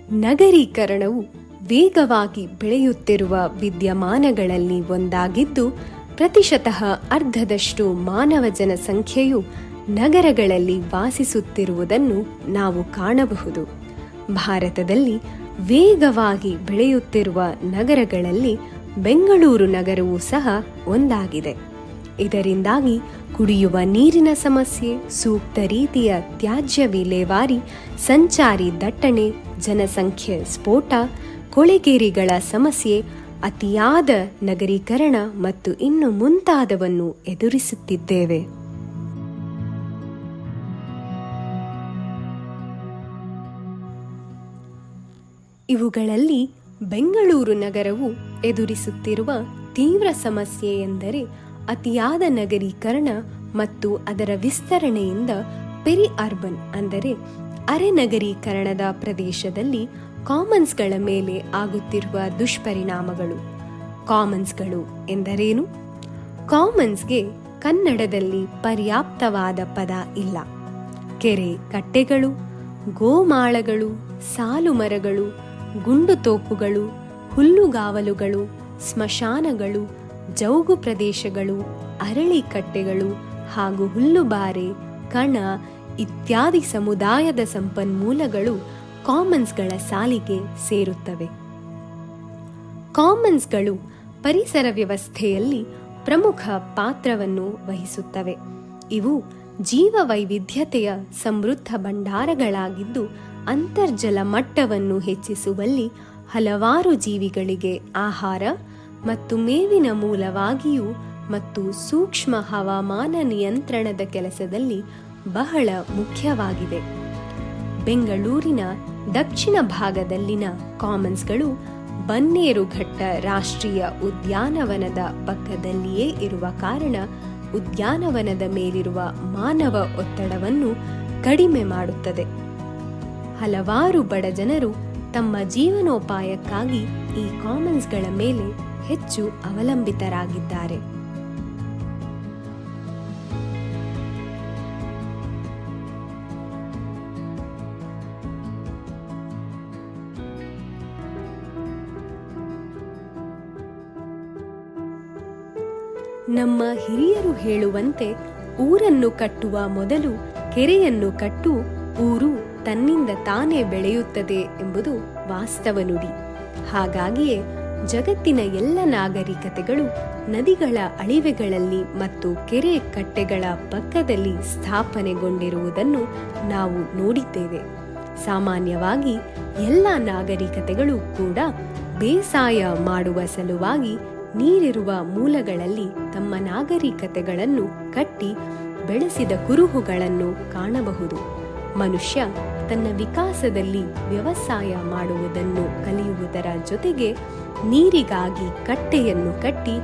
ನಗರೀಕರಣವು ವೇಗವಾಗಿ ಬೆಳೆಯುತ್ತಿರುವ ವಿದ್ಯಮಾನಗಳಲ್ಲಿ ಒಂದಾಗಿದ್ದು, ಪ್ರತಿಶತಃ ಅರ್ಧದಷ್ಟು ಮಾನವ ಜನಸಂಖ್ಯೆಯು ನಗರಗಳಲ್ಲಿ ವಾಸಿಸುತ್ತಿರುವುದನ್ನು ನಾವು ಕಾಣಬಹುದು. ಭಾರತದಲ್ಲಿ ವೇಗವಾಗಿ ಬೆಳೆಯುತ್ತಿರುವ ನಗರಗಳಲ್ಲಿ ಬೆಂಗಳೂರು ನಗರವೂ ಸಹ ಒಂದಾಗಿದೆ. ಇದರಿಂದಾಗಿ ಕುಡಿಯುವ ನೀರಿನ ಸಮಸ್ಯೆ, ಸೂಕ್ತ ರೀತಿಯ ತ್ಯಾಜ್ಯ ವಿಲೇವಾರಿ, ಸಂಚಾರಿ ದಟ್ಟಣೆ, ಜನಸಂಖ್ಯೆ ಸ್ಫೋಟ, ಕೊಳೆಗೇರಿಗಳ ಸಮಸ್ಯೆ, ಅತಿಯಾದ ನಗರೀಕರಣ ಮತ್ತು ಇನ್ನು ಮುಂತಾದವನ್ನು ಎದುರಿಸುತ್ತಿದ್ದೇವೆ. ಇವುಗಳಲ್ಲಿ ಬೆಂಗಳೂರು ನಗರವು ಎದುರಿಸುತ್ತಿರುವ ತೀವ್ರ ಸಮಸ್ಯೆ ಎಂದರೆ ಅತಿಯಾದ ನಗರೀಕರಣ ಮತ್ತು ಅದರ ವಿಸ್ತರಣೆಯಿಂದ ಪೆರಿ ಅರ್ಬನ್ ಅಂದರೆ ಅರೆ ನಗರೀಕರಣದ ಪ್ರದೇಶದಲ್ಲಿ ಕಾಮನ್ಸ್ಗಳ ಮೇಲೆ ಆಗುತ್ತಿರುವ ದುಷ್ಪರಿಣಾಮಗಳು. ಕಾಮನ್ಸ್ಗಳು ಎಂದರೇನು? ಕಾಮನ್ಸ್ಗೆ ಕನ್ನಡದಲ್ಲಿ ಪರ್ಯಾಪ್ತವಾದ ಪದ ಇಲ್ಲ. ಕೆರೆ ಕಟ್ಟೆಗಳು, ಗೋಮಾಳಗಳು, ಸಾಲು ಮರಗಳು, ಗುಂಡುತೋಪುಗಳು, ಹುಲ್ಲುಗಾವಲುಗಳು, ಸ್ಮಶಾನಗಳು, ಜೌಗು ಪ್ರದೇಶಗಳು, ಅರಳಿ ಕಟ್ಟೆಗಳು ಹಾಗೂ ಹುಲ್ಲುಬಾರೆ, ಕಣ ಇತ್ಯಾದಿ ಸಮುದಾಯದ ಸಂಪನ್ಮೂಲಗಳು ಕಾಮನ್ಸ್ಗಳ ಸಾಲಿಗೆ ಸೇರುತ್ತವೆ. ಕಾಮನ್ಸ್ಗಳು ಪರಿಸರ ವ್ಯವಸ್ಥೆಯಲ್ಲಿ ಪ್ರಮುಖ ಪಾತ್ರವನ್ನು ವಹಿಸುತ್ತವೆ. ಇವು ಜೀವ ವೈವಿಧ್ಯತೆಯ ಸಮೃದ್ಧ ಭಂಡಾರಗಳಾಗಿದ್ದು, ಅಂತರ್ಜಲ ಮಟ್ಟವನ್ನು ಹೆಚ್ಚಿಸುವಲ್ಲಿ, ಹಲವಾರು ಜೀವಿಗಳಿಗೆ ಆಹಾರ ಮತ್ತು ಮೇವಿನ ಮೂಲವಾಗಿಯೂ ಮತ್ತು ಸೂಕ್ಷ್ಮ ಹವಾಮಾನ ನಿಯಂತ್ರಣದ ಕೆಲಸದಲ್ಲಿ ಬಹಳ ಮುಖ್ಯವಾಗಿವೆ. ಬೆಂಗಳೂರಿನ ದಕ್ಷಿಣ ಭಾಗದಲ್ಲಿನ ಕಾಮನ್ಸ್ಗಳು ಬನ್ನೇರುಘಟ್ಟ ರಾಷ್ಟ್ರೀಯ ಉದ್ಯಾನವನದ ಪಕ್ಕದಲ್ಲಿಯೇ ಇರುವ ಕಾರಣ ಉದ್ಯಾನವನದ ಮೇಲಿರುವ ಮಾನವ ಒತ್ತಡವನ್ನು ಕಡಿಮೆ ಮಾಡುತ್ತದೆ. ಹಲವಾರು ಬಡ ಜನರು ತಮ್ಮ ಜೀವನೋಪಾಯಕ್ಕಾಗಿ ಈ ಕಾಮನ್ಸ್ಗಳ ಮೇಲೆ ಹೆಚ್ಚು ಅವಲಂಬಿತರಾಗಿದ್ದಾರೆ. ನಮ್ಮ ಹಿರಿಯರು ಹೇಳುವಂತೆ, ಊರನ್ನು ಕಟ್ಟುವ ಮೊದಲು ಕೆರೆಯನ್ನು ಕಟ್ಟು, ಊರು ತನ್ನಿಂದ ತಾನೇ ಬೆಳೆಯುತ್ತದೆ ಎಂಬುದು ವಾಸ್ತವ ನುಡಿ. ಹಾಗಾಗಿಯೇ ಜಗತ್ತಿನ ಎಲ್ಲ ನಾಗರಿಕತೆಗಳು ನದಿಗಳ ಅಳಿವೆಗಳಲ್ಲಿ ಮತ್ತು ಕೆರೆ ಕಟ್ಟೆಗಳ ಪಕ್ಕದಲ್ಲಿ ಸ್ಥಾಪನೆಗೊಂಡಿರುವುದನ್ನು ನಾವು ನೋಡಿದ್ದೇವೆ. ಸಾಮಾನ್ಯವಾಗಿ ಎಲ್ಲ ನಾಗರಿಕತೆಗಳು ಕೂಡ ಬೇಸಾಯ ಮಾಡುವ ಸಲುವಾಗಿ ನೀರಿರುವ ಮೂಲಗಳಲ್ಲಿ ತಮ್ಮ ನಾಗರಿಕತೆಗಳನ್ನು ಕಟ್ಟಿ ಬೆಳೆಸಿದ ಕುರುಹುಗಳನ್ನು ಕಾಣಬಹುದು. ಮನುಷ್ಯ ತನ್ನ ವಿಕಾಸದಲ್ಲಿ ವ್ಯವಸಾಯ ಮಾಡುವುದನ್ನು ಕಲಿಯುವುದರ ಜೊತೆಗೆ ನೀರಿಗಾಗಿ ಕಟ್ಟೆಯನ್ನು ಕಟ್ಟಿ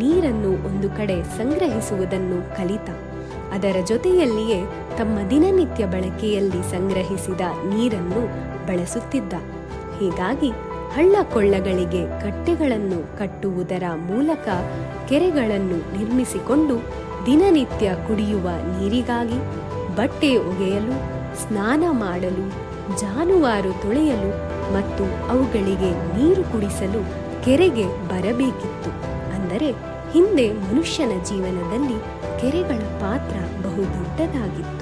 ನೀರನ್ನು ಒಂದು ಕಡೆ ಸಂಗ್ರಹಿಸುವುದನ್ನು ಕಲಿತ. ಅದರ ಜೊತೆಯಲ್ಲಿಯೇ ತಮ್ಮ ದಿನನಿತ್ಯ ಬಳಕೆಯಲ್ಲಿ ಸಂಗ್ರಹಿಸಿದ ನೀರನ್ನು ಬಳಸುತ್ತಿದ್ದ. ಹೀಗಾಗಿ ಹಳ್ಳ ಕೊಳ್ಳಗಳಿಗೆ ಕಟ್ಟೆಗಳನ್ನು ಕಟ್ಟುವುದರ ಮೂಲಕ ಕೆರೆಗಳನ್ನು ನಿರ್ಮಿಸಿಕೊಂಡು ದಿನನಿತ್ಯ ಕುಡಿಯುವ ನೀರಿಗಾಗಿ, ಬಟ್ಟೆ ಒಗೆಯಲು, ಸ್ನಾನ ಮಾಡಲು, ಜಾನುವಾರು ತೊಳೆಯಲು ಮತ್ತು ಅವುಗಳಿಗೆ ನೀರು ಕುಡಿಸಲು ಕೆರೆಗೆ ಬರಬೇಕಿತ್ತು. ಅಂದರೆ ಹಿಂದೆ ಮನುಷ್ಯನ ಜೀವನದಲ್ಲಿ ಕೆರೆಗಳ ಪಾತ್ರ ಬಹುದೊಡ್ಡದಾಗಿತ್ತು.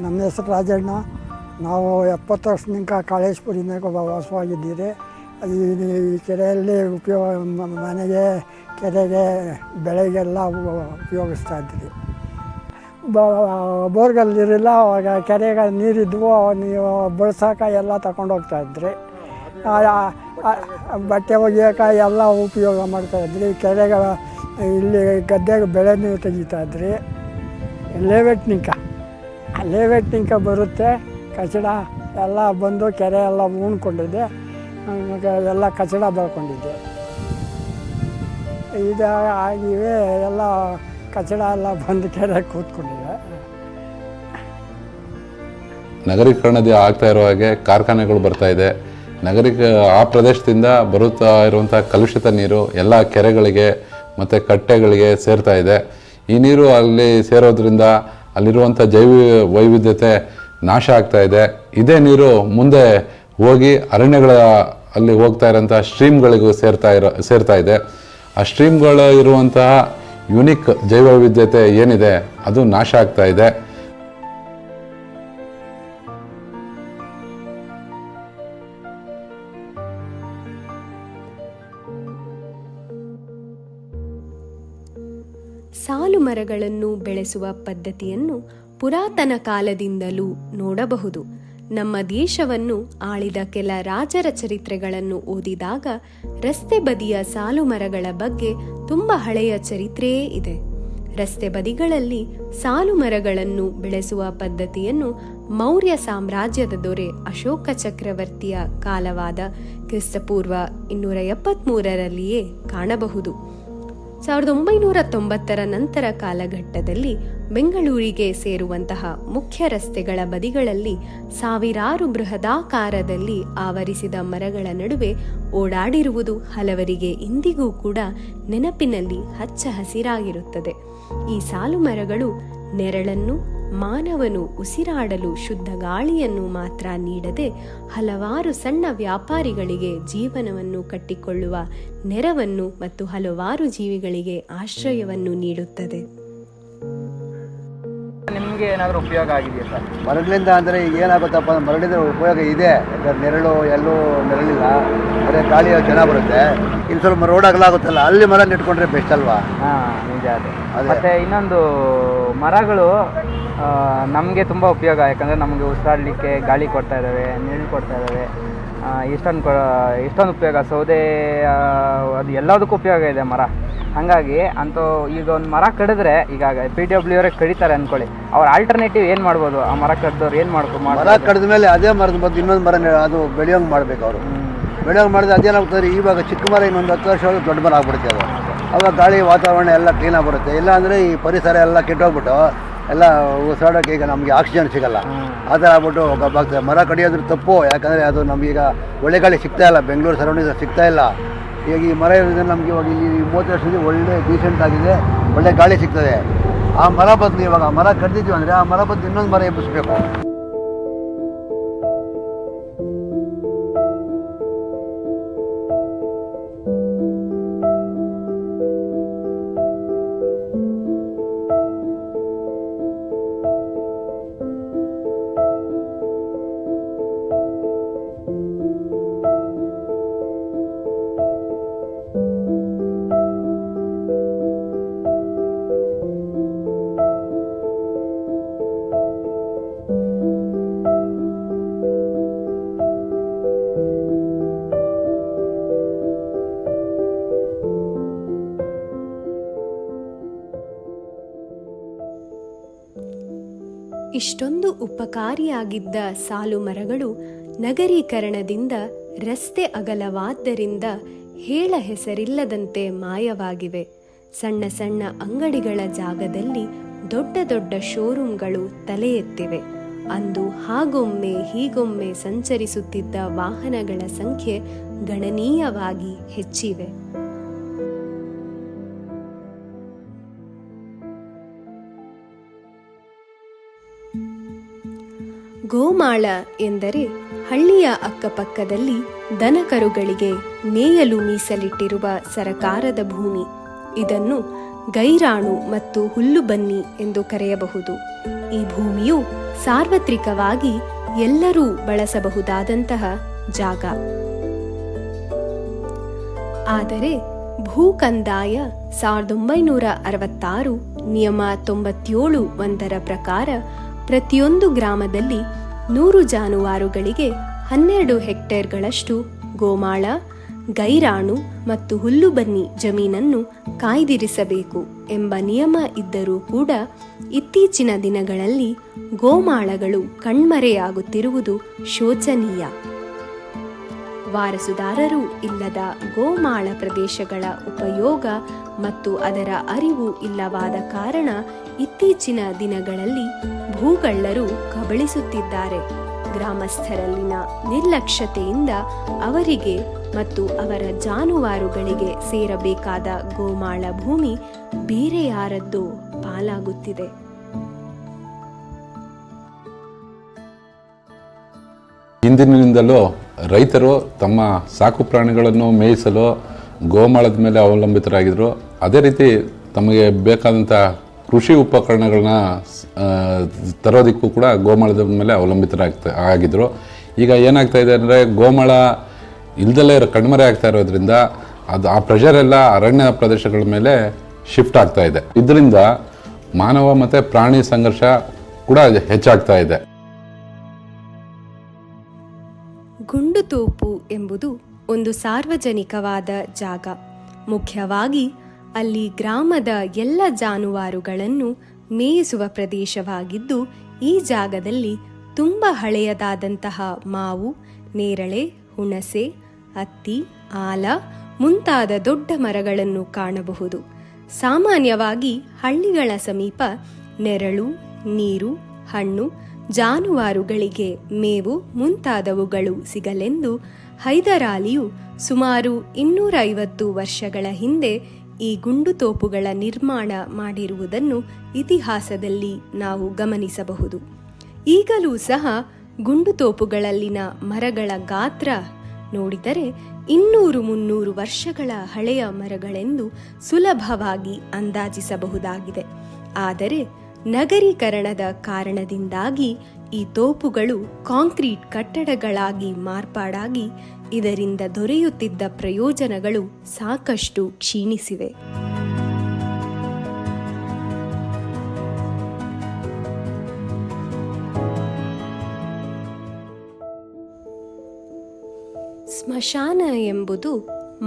ನಮ್ಮ ಹೆಸರು ರಾಜಣ್ಣ. ನಾವು 70 ವರ್ಷದಿಂದ ಕಾಳೇಶ್ಪುರಿನಾಗ ವಾಸವಾಗಿದ್ದೀರಿ. ಈ ಕೆರೆಯಲ್ಲಿ ಮನೆಗೆ, ಕೆರೆಗೆ, ಬೆಳೆಗೆಲ್ಲ ಉಪಯೋಗಿಸ್ತಾ ಇದ್ರಿ. ಬೋರ್ಗಲ್ಲಿರಲಿಲ್ಲ, ಅವಾಗ ಕೆರೆಗೆ ನೀರಿದ್ವು, ನೀವು ಬಳಸಾಕ ಎಲ್ಲ ತಗೊಂಡೋಗ್ತಾ ಇದ್ರಿ. ಬಟ್ಟೆ ಒಗೆಯೋಕೆ ಎಲ್ಲ ಉಪಯೋಗ ಮಾಡ್ತಾಯಿದ್ರಿ. ಕೆರೆಗೆ ಇಲ್ಲಿ ಗದ್ದೆಗೆ ಬೆಳೆ ನೀರು ತೆಗಿತಾಯಿದ್ರಿ. ಲೇವೆಟ್ನಿಂಕ ಬರುತ್ತೆ ಕಚಡ ಎಲ್ಲ ಬಂದು ಕೆರೆ ಎಲ್ಲ ಉಣ್ಕೊಂಡಿದ್ದೆ, ಎಲ್ಲ ಕಚಡ ಬರ್ಕೊಂಡಿದ್ದೆ. ಇದು ಆಗಿವೆ ಎಲ್ಲ ಕಚಡ ಎಲ್ಲ ಬಂದು ಕೆರೆ ಕೂತ್ಕೊಂಡಿದೆ. ನಗರೀಕರಣದ ಆಗ್ತಾ ಇರೋ ಹಾಗೆ ಕಾರ್ಖಾನೆಗಳು ಬರ್ತಾ ಇದೆ. ಆ ಪ್ರದೇಶದಿಂದ ಬರುತ್ತಾ ಇರುವಂಥ ಕಲುಷಿತ ನೀರು ಎಲ್ಲ ಕೆರೆಗಳಿಗೆ ಮತ್ತು ಕಟ್ಟೆಗಳಿಗೆ ಸೇರ್ತಾ ಇದೆ. ಈ ನೀರು ಅಲ್ಲಿ ಸೇರೋದ್ರಿಂದ ಅಲ್ಲಿರುವಂಥ ಜೈವ ವೈವಿಧ್ಯತೆ ನಾಶ ಆಗ್ತಾ ಇದೆ. ಇದೇ ನೀರು ಮುಂದೆ ಹೋಗಿ ಅರಣ್ಯಗಳ ಅಲ್ಲಿ ಹೋಗ್ತಾ ಇರೋಂಥ ಸ್ಟ್ರೀಮ್ಗಳಿಗೂ ಸೇರ್ತಾ ಇದೆ. ಆ ಸ್ಟ್ರೀಮ್ಗಳು ಇರುವಂತಹ ಯುನಿಕ್ ಜೈವ ವೈವಿಧ್ಯತೆ ಏನಿದೆ ಅದು ನಾಶ ಆಗ್ತಾ ಇದೆ. ಸಾಲು ಮರಗಳನ್ನು ಬೆಳೆಸುವ ಪದ್ಧತಿಯನ್ನು ಪುರಾತನ ಕಾಲದಿಂದಲೂ ನೋಡಬಹುದು. ನಮ್ಮ ದೇಶವನ್ನು ಆಳಿದ ಕೆಲ ರಾಜರ ಚರಿತ್ರೆಗಳನ್ನು ಓದಿದಾಗ ರಸ್ತೆ ಬದಿಯ ಸಾಲು ಮರಗಳ ಬಗ್ಗೆ ತುಂಬ ಹಳೆಯ ಚರಿತ್ರೆಯೇ ಇದೆ. ರಸ್ತೆ ಬದಿಗಳಲ್ಲಿ ಸಾಲು ಮರಗಳನ್ನು ಬೆಳೆಸುವ ಪದ್ಧತಿಯನ್ನು ಮೌರ್ಯ ಸಾಮ್ರಾಜ್ಯದ ದೊರೆ ಅಶೋಕ ಚಕ್ರವರ್ತಿಯ ಕಾಲವಾದ ಕ್ರಿಸ್ತಪೂರ್ವ 273ರಲ್ಲಿಯೇ ಕಾಣಬಹುದು. 1990ರ ನಂತರ ಕಾಲಘಟ್ಟದಲ್ಲಿ ಬೆಂಗಳೂರಿಗೆ ಸೇರುವಂತಹ ಮುಖ್ಯ ರಸ್ತೆಗಳ ಬದಿಗಳಲ್ಲಿ ಸಾವಿರಾರು ಬೃಹದಾಕಾರದಲ್ಲಿ ಆವರಿಸಿದ ಮರಗಳ ನಡುವೆ ಓಡಾಡಿರುವುದು ಹಲವರಿಗೆ ಇಂದಿಗೂ ಕೂಡ ನೆನಪಿನಲ್ಲಿ ಹಚ್ಚ ಹಸಿರಾಗಿರುತ್ತದೆ. ಈ ಸಾಲು ಮರಗಳು ನೆರಳನ್ನು, ಮಾನವನು ಉಸಿರಾಡಲು ಶುದ್ಧ ಗಾಳಿಯನ್ನು ಮಾತ್ರ ನೀಡದೆ ಹಲವಾರು ಸಣ್ಣ ವ್ಯಾಪಾರಿಗಳಿಗೆ ಜೀವನವನ್ನು ಕಟ್ಟಿಕೊಳ್ಳುವ ನೆರವನ್ನು ಮತ್ತು ಹಲವಾರು ಜೀವಿಗಳಿಗೆ ಆಶ್ರಯವನ್ನು ನೀಡುತ್ತದೆ. ನಿಮಗೆ ಏನಾದರೂ ಉಪಯೋಗ ಆಗಿದೆಯಾ ಸರ್? ಮರಗಳಿಂದ ಅಂದರೆ ಈಗ ಏನಾಗುತ್ತಪ್ಪ, ಮರಳಿಂದ ಉಪಯೋಗ ಇದೆ. ಯಾಕಂದ್ರೆ ನೆರಳು ಎಲ್ಲೂ ನೆರಳಿಲ್ಲ, ಅದೇ ಗಾಳಿ ಚೆನ್ನಾಗಿ ಬರುತ್ತೆ. ಇನ್ನು ಸ್ವಲ್ಪ ರೋಡ್ ಅಗಲಾಗುತ್ತಲ್ಲ, ಅಲ್ಲಿ ಮರ ನೆಟ್ಕೊಂಡ್ರೆ ಬೆಸ್ಟ್ ಅಲ್ವಾ? ಹಾಂ, ನಿಜ. ಅದೇ ಮತ್ತು ಇನ್ನೊಂದು ಮರಗಳು ನಮಗೆ ತುಂಬ ಉಪಯೋಗ. ಯಾಕಂದರೆ ನಮಗೆ ಉಸಿರಾಡಲಿಕ್ಕೆ ಗಾಳಿ ಕೊಡ್ತಾ ಇದ್ದಾವೆ, ನೆರಳು ಕೊಡ್ತಾ ಇದ್ದಾವೆ. ಎಷ್ಟೊಂದು ಉಪಯೋಗ. ಸೌದೆ ಅದು ಎಲ್ಲದಕ್ಕೂ ಉಪಯೋಗ ಇದೆ ಮರ. ಹಾಗಾಗಿ ಅಂತೂ ಈಗ ಒಂದು ಮರ ಕಡಿದ್ರೆ, ಈಗ PWD ಅವರೇ ಕಡಿತಾರೆ ಅಂದ್ಕೊಳ್ಳಿ, ಅವ್ರ ಆಲ್ಟರ್ನೇಟಿವ್ ಏನು ಮಾಡ್ಬೋದು? ಆ ಮರ ಕಡ್ದವ್ರು ಏನು ಮರ ಕಡಿದ ಮೇಲೆ ಅದೇ ಮರದ ಬಂದು ಇನ್ನೊಂದು ಮರ ಅದು ಬೆಳೆಯೋಂಗೆ ಮಾಡಬೇಕು. ಅವರು ಬೆಳೆಯೋಂಗೆ ಮಾಡಿದ್ರೆ ಅದೇನಾಗ್ತಾರೆ, ಇವಾಗ ಚಿಕ್ಕ ಮರ ಇನ್ನೊಂದು 10 ವರ್ಷ ಹೋಗಿ ದೊಡ್ಡ ಮರ ಆಗ್ಬಿಡುತ್ತೆ. ಅದು ಅವಾಗ ಗಾಳಿ ವಾತಾವರಣ ಎಲ್ಲ ಕ್ಲೀನಾಗಿ ಬರುತ್ತೆ. ಇಲ್ಲಾಂದರೆ ಈ ಪರಿಸರ ಎಲ್ಲ ಕೆಟ್ಟೋಗ್ಬಿಟ್ಟು ಎಲ್ಲ ಉಸಿರಾಡೋಕ್ಕೆ ಈಗ ನಮಗೆ ಆಕ್ಸಿಜನ್ ಸಿಗೋಲ್ಲ. ಆ ಥರ ಆಗ್ಬಿಟ್ಟು ಆಗ್ತದೆ. ಮರ ಕಡಿಯೋದ್ರ ತಪ್ಪು. ಯಾಕಂದರೆ ಅದು ನಮಗೀಗ ಒಳ್ಳೆ ಗಾಳಿ ಸಿಗ್ತಾಯಿಲ್ಲ, ಬೆಂಗಳೂರು ಸರೌಂಡಿಂಗ್ ಸಿಗ್ತಾಯಿಲ್ಲ. ಈಗ ಈ ಮರ ಇರೋದ್ರಿಂದ ನಮಗೆ ಇವಾಗ ಇಲ್ಲಿ 30 ವರ್ಷದಿಂದ ಒಳ್ಳೆ ಡೀಸೆಂಟ್ ಆಗಿದೆ, ಒಳ್ಳೆ ಗಾಳಿ ಸಿಗ್ತದೆ. ಆ ಮರ ಬದಲು ಇವಾಗ ಆ ಮರ ಕಡ್ದಿದ್ವಿ ಅಂದರೆ ಆ ಮರ ಬದಲು ಇನ್ನೊಂದು ಮರ ಎಬ್ಬಿಸ್ಬೇಕು. ಇಷ್ಟೊಂದು ಉಪಕಾರಿಯಾಗಿದ್ದ ಸಾಲು ಮರಗಳು ನಗರೀಕರಣದಿಂದ ರಸ್ತೆ ಅಗಲವಾದ್ದರಿಂದ ಹೇಳ ಹೆಸರಿಲ್ಲದಂತೆ ಮಾಯವಾಗಿವೆ. ಸಣ್ಣ ಸಣ್ಣ ಅಂಗಡಿಗಳ ಜಾಗದಲ್ಲಿ ದೊಡ್ಡ ದೊಡ್ಡ ಶೋರೂಮ್ಗಳು ತಲೆ ಎತ್ತಿವೆ. ಅಂದು ಹಾಗೊಮ್ಮೆ ಹೀಗೊಮ್ಮೆ ಸಂಚರಿಸುತ್ತಿದ್ದ ವಾಹನಗಳ ಸಂಖ್ಯೆ ಗಣನೀಯವಾಗಿ ಹೆಚ್ಚಿವೆ. ಗೋಮಾಳ ಎಂದರೆ ಹಳ್ಳಿಯ ಅಕ್ಕಪಕ್ಕದಲ್ಲಿ ದನಕರುಗಳಿಗೆ ಮೇಯಲು ಮೀಸಲಿಟ್ಟಿರುವ ಸರಕಾರದ ಭೂಮಿ. ಇದನ್ನು ಗೈರಾಣು ಮತ್ತು ಹುಲ್ಲುಬನ್ನಿ ಎಂದು ಕರೆಯಬಹುದು. ಈ ಭೂಮಿಯು ಸಾರ್ವತ್ರಿಕವಾಗಿ ಎಲ್ಲರೂ ಬಳಸಬಹುದಾದಂತಹ ಜಾಗ. ಆದರೆ ಭೂಕಂದಾಯ 1966 ನಿಯಮ 97(1) ಪ್ರಕಾರ ಪ್ರತಿಯೊಂದು ಗ್ರಾಮದಲ್ಲಿ 100 ಜಾನುವಾರುಗಳಿಗೆ 12 ಹೆಕ್ಟೇರ್ಗಳಷ್ಟು ಗೋಮಾಳ, ಗೈರಾಣು ಮತ್ತು ಹುಲ್ಲುಬನ್ನಿ ಜಮೀನನ್ನು ಕಾಯ್ದಿರಿಸಬೇಕು ಎಂಬ ನಿಯಮ ಇದ್ದರೂ ಕೂಡ ಇತ್ತೀಚಿನ ದಿನಗಳಲ್ಲಿ ಗೋಮಾಳಗಳು ಕಣ್ಮರೆಯಾಗುತ್ತಿರುವುದು ಶೋಚನೀಯ. ವಾರಸುದಾರರು ಇಲ್ಲದ ಗೋಮಾಳ ಪ್ರದೇಶಗಳ ಉಪಯೋಗ ಮತ್ತು ಅದರ ಅರಿವು ಇಲ್ಲವಾದ ಕಾರಣ ಇತ್ತೀಚಿನ ದಿನಗಳಲ್ಲಿ ಭೂಗಳ್ಳರು ಕಬಳಿಸುತ್ತಿದ್ದಾರೆ. ಗ್ರಾಮಸ್ಥರಲ್ಲಿನ ನಿರ್ಲಕ್ಷ್ಯತೆಯಿಂದ ಅವರಿಗೆ ಮತ್ತು ಅವರ ಜಾನುವಾರುಗಳಿಗೆ ಸೇರಬೇಕಾದ ಗೋಮಾಳ ಭೂಮಿ ಬೇರೆ ಯಾರದ್ದೋ ಪಾಲಾಗುತ್ತಿದೆ. ಹಿಂದಿನಿಂದಲೂ ರೈತರು ತಮ್ಮ ಸಾಕು ಪ್ರಾಣಿಗಳನ್ನು ಮೇಯಿಸಲು ಗೋಮಾಳದ ಮೇಲೆ ಅವಲಂಬಿತರಾಗಿದ್ದರು. ಅದೇ ರೀತಿ ತಮಗೆ ಬೇಕಾದಂಥ ಕೃಷಿ ಉಪಕರಣಗಳನ್ನ ತರೋದಕ್ಕೂ ಕೂಡ ಗೋಮಾಳದ ಮೇಲೆ ಆಗಿದ್ದರು. ಈಗ ಏನಾಗ್ತಾ ಇದೆ ಅಂದರೆ ಗೋಮಾಳ ಇಲ್ದಲೇ ಕಣ್ಮರೆ ಆಗ್ತಾ ಇರೋದ್ರಿಂದ ಆ ಪ್ರೆಷರ್ ಎಲ್ಲ ಅರಣ್ಯ ಪ್ರದೇಶಗಳ ಮೇಲೆ ಶಿಫ್ಟ್ ಆಗ್ತಾ ಇದೆ. ಇದರಿಂದ ಮಾನವ ಮತ್ತು ಪ್ರಾಣಿ ಸಂಘರ್ಷ ಕೂಡ ಹೆಚ್ಚಾಗ್ತಾ ಇದೆ. ಗುಂಡುತೋಪು ಎಂಬುದು ಒಂದು ಸಾರ್ವಜನಿಕವಾದ ಜಾಗ. ಮುಖ್ಯವಾಗಿ ಅಲ್ಲಿ ಗ್ರಾಮದ ಎಲ್ಲ ಜಾನುವಾರುಗಳನ್ನು ಮೇಯಿಸುವ ಪ್ರದೇಶವಾಗಿದ್ದು, ಈ ಜಾಗದಲ್ಲಿ ತುಂಬ ಹಳೆಯದಾದಂತಹ ಮಾವು, ನೇರಳೆ, ಹುಣಸೆ, ಹತ್ತಿ, ಆಲ ಮುಂತಾದ ದೊಡ್ಡ ಮರಗಳನ್ನು ಕಾಣಬಹುದು. ಸಾಮಾನ್ಯವಾಗಿ ಹಳ್ಳಿಗಳ ಸಮೀಪ ನೆರಳು, ನೀರು, ಹಣ್ಣು, ಜಾನುವಾರುಗಳಿಗೆ ಮೇವು ಮುಂತಾದವುಗಳು ಸಿಗಲೆಂದು ಹೈದರಾಲಿಯು ಸುಮಾರು 250 ವರ್ಷಗಳ ಹಿಂದೆ ಈ ಗುಂಡುತೋಪುಗಳ ನಿರ್ಮಾಣ ಮಾಡಿರುವುದನ್ನು ಇತಿಹಾಸದಲ್ಲಿ ನಾವು ಗಮನಿಸಬಹುದು. ಈಗಲೂ ಸಹ ಗುಂಡುತೋಪುಗಳಲ್ಲಿನ ಮರಗಳ ಗಾತ್ರ ನೋಡಿದರೆ 200-300 ವರ್ಷಗಳ ಹಳೆಯ ಮರಗಳೆಂದು ಸುಲಭವಾಗಿ ಅಂದಾಜಿಸಬಹುದಾಗಿದೆ. ಆದರೆ ನಗರೀಕರಣದ ಕಾರಣದಿಂದಾಗಿ ಈ ತೋಪುಗಳು ಕಾಂಕ್ರೀಟ್ ಕಟ್ಟಡಗಳಾಗಿ ಮಾರ್ಪಾಡಾಗಿ ಇದರಿಂದ ದೊರೆಯುತ್ತಿದ್ದ ಪ್ರಯೋಜನಗಳು ಸಾಕಷ್ಟು ಕ್ಷೀಣಿಸಿವೆ. ಸ್ಮಶಾನ ಎಂಬುದು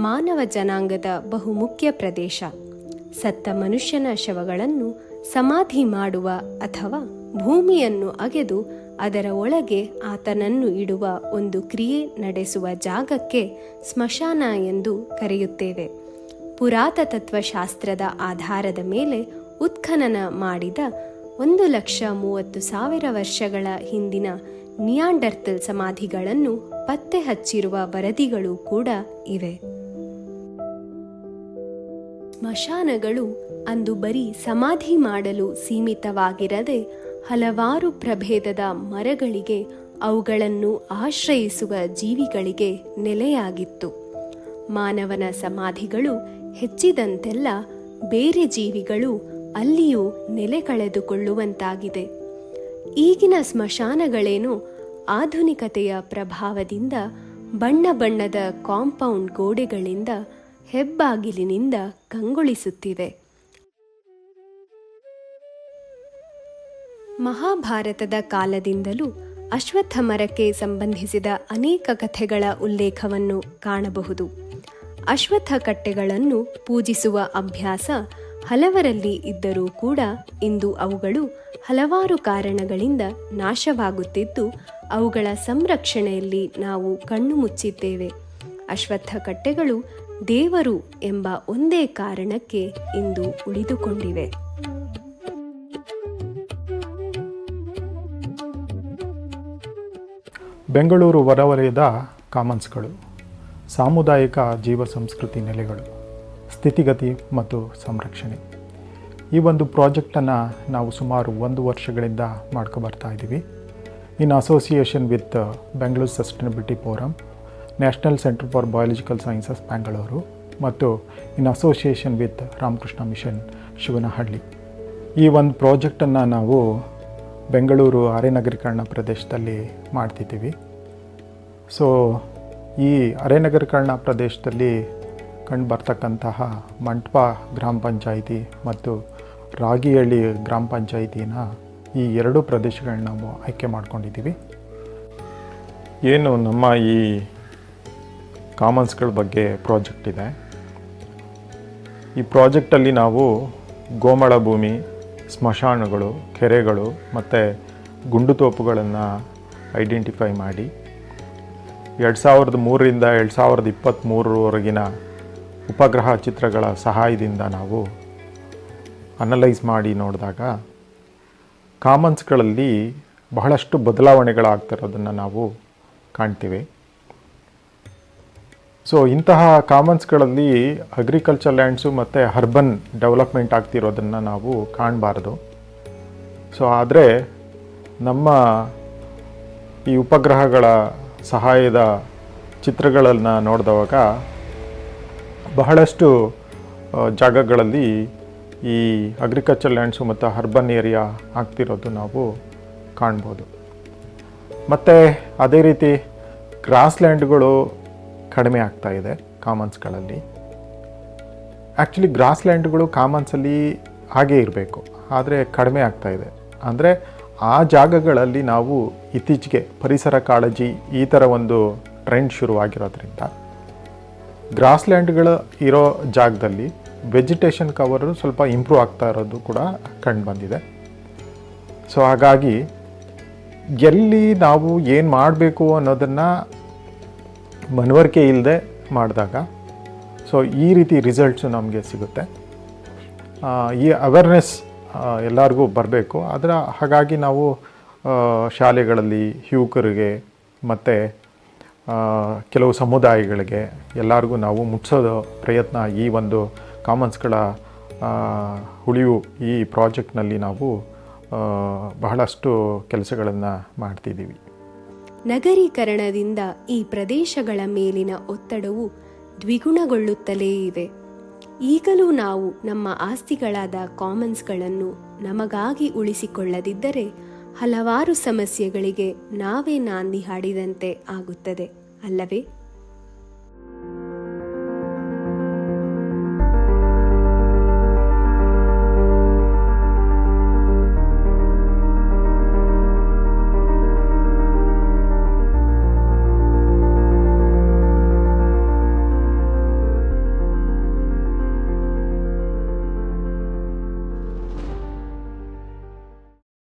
ಮಾನವ ಜನಾಂಗದ ಬಹುಮುಖ್ಯ ಪ್ರದೇಶ. ಸತ್ತ ಮನುಷ್ಯನ ಶವಗಳನ್ನು ಸಮಾಧಿ ಮಾಡುವ ಅಥವಾ ಭೂಮಿಯನ್ನು ಅಗೆದು ಅದರ ಒಳಗೆ ಆತನನ್ನು ಇಡುವ ಒಂದು ಕ್ರಿಯೆ ನಡೆಸುವ ಜಾಗಕ್ಕೆ ಸ್ಮಶಾನ ಎಂದು ಕರೆಯುತ್ತೇವೆ. ಪುರಾತತ್ವಶಾಸ್ತ್ರದ ಆಧಾರದ ಮೇಲೆ ಉತ್ಖನನ ಮಾಡಿದ 1,30,000 ವರ್ಷಗಳ ಹಿಂದಿನ ನಿಯಾಂಡರ್ತಲ್ ಸಮಾಧಿಗಳನ್ನು ಪತ್ತೆ ಹಚ್ಚಿರುವ ವರದಿಗಳು ಕೂಡ ಇವೆ. ಸ್ಮಶಾನಗಳು ಅಂದು ಬರೀ ಸಮಾಧಿ ಮಾಡಲು ಸೀಮಿತವಾಗಿರದೆ ಹಲವಾರು ಪ್ರಭೇದದ ಮರಗಳಿಗೆ, ಅವುಗಳನ್ನು ಆಶ್ರಯಿಸುವ ಜೀವಿಗಳಿಗೆ ನೆಲೆಯಾಗಿತ್ತು. ಮಾನವನ ಸಮಾಧಿಗಳು ಹೆಚ್ಚಿದಂತೆಲ್ಲ ಬೇರೆ ಜೀವಿಗಳು ಅಲ್ಲಿಯೂ ನೆಲೆ ಕಳೆದುಕೊಳ್ಳುವಂತಾಗಿದೆ. ಈಗಿನ ಸ್ಮಶಾನಗಳೇನು ಆಧುನಿಕತೆಯ ಪ್ರಭಾವದಿಂದ ಬಣ್ಣ ಬಣ್ಣದ ಕಾಂಪೌಂಡ್ ಗೋಡೆಗಳಿಂದ, ಹೆಬ್ಬಾಗಿಲಿನಿಂದ ಕಂಗೊಳಿಸುತ್ತಿವೆ. ಮಹಾಭಾರತದ ಕಾಲದಿಂದಲೂ ಅಶ್ವತ್ಥ ಮರಕ್ಕೆ ಸಂಬಂಧಿಸಿದ ಅನೇಕ ಕಥೆಗಳ ಉಲ್ಲೇಖವನ್ನು ಕಾಣಬಹುದು. ಅಶ್ವತ್ಥ ಕಟ್ಟೆಗಳನ್ನು ಪೂಜಿಸುವ ಅಭ್ಯಾಸ ಹಲವರಲ್ಲಿ ಇದ್ದರೂ ಕೂಡ ಇಂದು ಅವುಗಳು ಹಲವಾರು ಕಾರಣಗಳಿಂದ ನಾಶವಾಗುತ್ತಿದ್ದು, ಅವುಗಳ ಸಂರಕ್ಷಣೆಯಲ್ಲಿ ನಾವು ಕಣ್ಣು ಮುಚ್ಚಿದ್ದೇವೆ. ಅಶ್ವತ್ಥ ಕಟ್ಟೆಗಳು ದೇವರು ಎಂಬ ಒಂದೇ ಕಾರಣಕ್ಕೆ ಇಂದು ಉಳಿದುಕೊಂಡಿವೆ. ಬೆಂಗಳೂರು ಹೊರವಲಯದ ಕಾಮನ್ಸ್ಗಳು ಸಾಮುದಾಯಿಕ ಜೀವ ಸಂಸ್ಕೃತಿ ನೆಲೆಗಳು, ಸ್ಥಿತಿಗತಿ ಮತ್ತು ಸಂರಕ್ಷಣೆ. ಈ ಒಂದು ಪ್ರಾಜೆಕ್ಟನ್ನು ನಾವು ಸುಮಾರು 1 ವರ್ಷಗಳಿಂದ ಮಾಡ್ಕೊಬರ್ತಾ ಇದ್ದೀವಿ. In association with Bengaluru sustainability forum, national centre for biological sciences Bengaluru ಮತ್ತು in association with Ramakrishna mission Shivanahalli. ಈ ಒಂದು ಪ್ರಾಜೆಕ್ಟನ್ನು ನಾವು ಬೆಂಗಳೂರು ಅರೆನಗರೀಕರಣ ಪ್ರದೇಶದಲ್ಲಿ ಮಾಡ್ತಿದ್ದೀವಿ. ಸೊ ಈ ಅರೆನಗರೀಕರಣ ಪ್ರದೇಶದಲ್ಲಿ ಕಂಡು ಬರ್ತಕ್ಕಂತಹ ಮಂಟಪ ಗ್ರಾಮ ಪಂಚಾಯಿತಿ ಮತ್ತು ರಾಗಿಹಳ್ಳಿ ಗ್ರಾಮ ಪಂಚಾಯಿತಿನ ಈ 2 ಪ್ರದೇಶಗಳನ್ನ ನಾವು ಆಯ್ಕೆ ಮಾಡ್ಕೊಂಡಿದ್ದೀವಿ. ಏನು ನಮ್ಮ ಈ ಕಾಮನ್ಸ್ಗಳ ಬಗ್ಗೆ ಪ್ರಾಜೆಕ್ಟ್ ಇದೆ. ಈ ಪ್ರಾಜೆಕ್ಟಲ್ಲಿ ನಾವು ಗೋಮಾಳ ಭೂಮಿ, ಸ್ಮಶಾನಗಳು, ಕೆರೆಗಳು ಮತ್ತು ಗುಂಡುತೋಪುಗಳನ್ನು ಐಡೆಂಟಿಫೈ ಮಾಡಿ 2003ರಿಂದ 2023ವರೆಗಿನ ಉಪಗ್ರಹ ಚಿತ್ರಗಳ ಸಹಾಯದಿಂದ ನಾವು ಅನಲೈಸ್ ಮಾಡಿ ನೋಡಿದಾಗ ಕಾಮನ್ಸ್ಗಳಲ್ಲಿ ಬಹಳಷ್ಟು ಬದಲಾವಣೆಗಳಾಗ್ತಿರೋದನ್ನು ನಾವು ಕಾಣ್ತೀವಿ. ಸೊ ಇಂತಹ ಕಾಮನ್ಸ್ಗಳಲ್ಲಿ ಅಗ್ರಿಕಲ್ಚರ್ ಲ್ಯಾಂಡ್ಸು ಮತ್ತು ಅರ್ಬನ್ ಡೆವಲಪ್ಮೆಂಟ್ ಆಗ್ತಿರೋದನ್ನು ನಾವು ಕಾಣಬಾರ್ದು. ಸೊ ಆದರೆ ನಮ್ಮ ಈ ಉಪಗ್ರಹಗಳ ಸಹಾಯದ ಚಿತ್ರಗಳನ್ನು ನೋಡಿದವಾಗ ಬಹಳಷ್ಟು ಜಾಗಗಳಲ್ಲಿ ಈ ಅಗ್ರಿಕಲ್ಚರ್ ಲ್ಯಾಂಡ್ಸು ಮತ್ತು ಅರ್ಬನ್ ಏರಿಯಾ ಆಗ್ತಿರೋದು ನಾವು ಕಾಣ್ಬೋದು. ಮತ್ತು ಅದೇ ರೀತಿ ಗ್ರಾಸ್ ಲ್ಯಾಂಡ್ಗಳು ಕಡಿಮೆ ಆಗ್ತಾ ಇದೆ ಕಾಮನ್ಸ್ಗಳಲ್ಲಿ. ಆ್ಯಕ್ಚುಲಿ ಗ್ರಾಸ್ ಲ್ಯಾಂಡ್ಗಳು ಕಾಮನ್ಸಲ್ಲಿ ಹಾಗೇ ಇರಬೇಕು, ಆದರೆ ಕಡಿಮೆ ಆಗ್ತಾ ಇದೆ. ಅಂದರೆ ಆ ಜಾಗಗಳಲ್ಲಿ ನಾವು ಇತ್ತೀಚೆಗೆ ಪರಿಸರ ಕಾಳಜಿ ಈ ಥರ ಒಂದು ಟ್ರೆಂಡ್ ಶುರುವಾಗಿರೋದ್ರಿಂದ ಗ್ರಾಸ್ ಲ್ಯಾಂಡ್ಗಳು ಇರೋ ಜಾಗದಲ್ಲಿ ವೆಜಿಟೇಷನ್ ಕವರು ಸ್ವಲ್ಪ ಇಂಪ್ರೂವ್ ಆಗ್ತಾ ಇರೋದು ಕೂಡ ಕಂಡು ಬಂದಿದೆ. ಸೊ ಹಾಗಾಗಿ ಎಲ್ಲಿ ನಾವು ಏನು ಮಾಡಬೇಕು ಅನ್ನೋದನ್ನು ಮನವರಿಕೆ ಇಲ್ಲದೆ ಮಾಡಿದಾಗ ಸೊ ಈ ರೀತಿ ರಿಸಲ್ಟ್ಸು ನಮಗೆ ಸಿಗುತ್ತೆ. ಈ ಅವೇರ್ನೆಸ್ ಎಲ್ಲರಿಗೂ ಬರಬೇಕು. ಹಾಗಾಗಿ ನಾವು ಶಾಲೆಗಳಲ್ಲಿ ಯುವಕರಿಗೆ ಮತ್ತು ಕೆಲವು ಸಮುದಾಯಗಳಿಗೆ ಎಲ್ಲರಿಗೂ ನಾವು ಮುಟ್ಟಿಸೋದು ಪ್ರಯತ್ನ ಈ ಒಂದು ಕಾಮನ್ಸ್ಗಳ ಉಳಿವು ಈ ಪ್ರಾಜೆಕ್ಟ್ನಲ್ಲಿ ನಾವು ಬಹಳಷ್ಟು ಕೆಲಸಗಳನ್ನು ಮಾಡ್ತಿದ್ದೀವಿ. ನಗರೀಕರಣದಿಂದ ಈ ಪ್ರದೇಶಗಳ ಮೇಲಿನ ಒತ್ತಡವು ದ್ವಿಗುಣಗೊಳ್ಳುತ್ತಲೇ ಇವೆ. ಈಗಲೂ ನಾವು ನಮ್ಮ ಆಸ್ತಿಗಳಾದ ಕಾಮನ್ಸ್ಗಳನ್ನು ನಮಗಾಗಿ ಉಳಿಸಿಕೊಳ್ಳದಿದ್ದರೆ ಹಲವಾರು ಸಮಸ್ಯೆಗಳಿಗೆ ನಾವೇ ನಾಂದಿ ಹಾಡಿದಂತೆ ಆಗುತ್ತದೆ ಅಲ್ಲವೇ?